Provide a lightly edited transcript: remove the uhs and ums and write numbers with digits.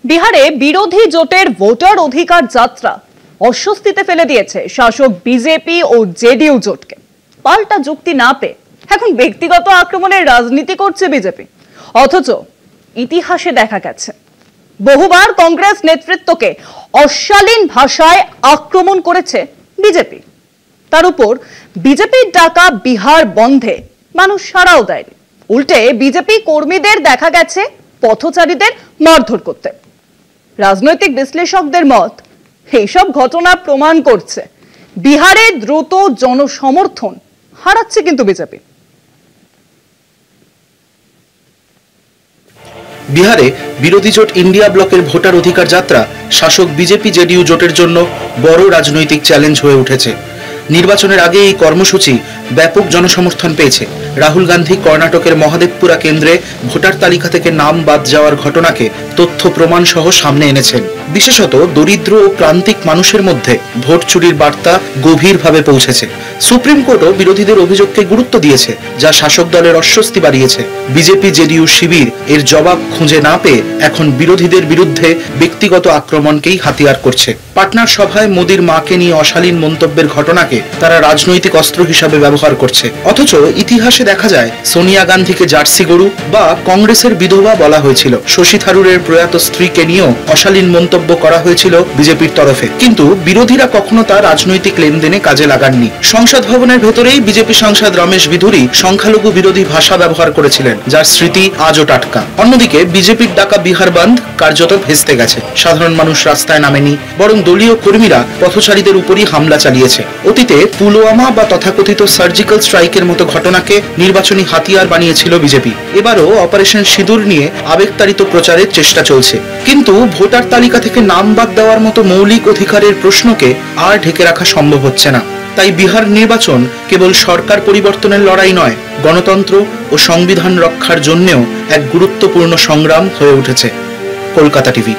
বিহারে বিরোধী জোটের ভোটার অধিকার যাত্রা অস্বস্তিতে ফেলে দিয়েছে শাসক বিজেপি ও জেডিইউ জোটকে। পাল্টা যুক্তি না পেয়ে এখন ব্যক্তিগত আক্রমণের রাজনীতি করছে বিজেপি। অথচ ইতিহাসে দেখা গেছে বহুবার কংগ্রেস নেতৃত্বকে অশালীন ভাষায় আক্রমণ করেছে বিজেপি। তার উপর বিজেপির ডাকা বিহার বন্ধে মানুষ সাড়াও দেয়নি, উল্টে বিজেপি কর্মীদের দেখা গেছে পথচারীদের মারধর করতে। রাজনৈতিক বিশ্লেষকদের মত, এইসব ঘটনা প্রমাণ করছে বিহারে দ্রুত জনসমর্থন হারাচ্ছে কিন্তু বিজেপি। বিহারে বিরোধী জোট ইন্ডিয়া ব্লকের ভোটার অধিকার যাত্রা শাসক বিজেপি জেডিইউ জোটের জন্য বড় রাজনৈতিক চ্যালেঞ্জ হয়ে উঠেছে। নির্বাচনের আগে এই কর্মসূচি ব্যাপক জনসমর্থন পেয়েছে। রাহুল গান্ধী কর্ণাটকের মহাদেবপুরা কেন্দ্রে ভোটার তালিকা থেকে নাম বাদ যাওয়ার ঘটনাকে তথ্য প্রমাণ সহ সামনে এনেছেন। বিশেষত দরিদ্র ও প্রান্তিক মানুষের মধ্যে ভোট চুরির বার্তা গভীরভাবে পৌঁছেছে। সুপ্রিম কোর্টও বিরোধীদের অভিযোগকে গুরুত্ব দিয়েছে, যা শাসক দলের অস্বস্তি বাড়িয়েছে। বিজেপি জেডিইউ শিবির এর জবাব খুঁজে না পেয়ে এখন বিরোধীদের বিরুদ্ধে ব্যক্তিগত আক্রমণকেই হাতিয়ার করছে। পাটনার সভায় মোদির মাকে নিয়ে অশালীন মন্তব্যের ঘটনাকে তারা রাজনৈতিক অস্ত্র হিসাবে ব্যবহার করছে। অথচ ইতিহাসে দেখা যায় সোনিয়া গান্ধীকে জার্সি গরু বা কংগ্রেসের বিধবা বলা হয়েছিল। শশী থারুরের প্রয়াত স্ত্রীকে নিয়েও অশালীন মন্তব্য করা হয়েছিল বিজেপির তরফে, কিন্তু বিরোধীরা কখনো তা রাজনৈতিক লেনদেনে কাজে লাগাননি। সংসদ ভবনের ভেতরেই বিজেপি সাংসদ রমেশ বিধুরি সংখ্যালঘু বিরোধী ভাষা ব্যবহার করেছিলেন, যার স্মৃতি আজও টাটকা। অন্যদিকে বিজেপির ডাকা বিহার বন্ধ কার্যত ভেস্তে গেছে। সাধারণ মানুষ রাস্তায় নামেনি, বরং দলীয় কর্মীরা পথচারীদের উপরই হামলা চালিয়েছে। অতীতে পুলওয়ামা বা তথাকথিত সার্জিক্যাল স্ট্রাইকের মতো ঘটনাকে নির্বাচনী হাতিয়ার বানিয়েছিল বিজেপি। এবারও অপারেশন সিঁদুর নিয়ে আবেগতাড়িত প্রচারের চেষ্টা চলছে, কিন্তু ভোটার তালিকা থেকে নাম বাদ দেওয়ার মতো মৌলিক অধিকারের প্রশ্নকে আর ঢেকে রাখা সম্ভব হচ্ছে না। তাই বিহার নির্বাচন কেবল সরকার পরিবর্তনের লড়াই নয়, গণতন্ত্র ও সংবিধান রক্ষার জন্যও এক গুরুত্বপূর্ণ সংগ্রাম হয়ে উঠেছে। কলকাতা টিভি।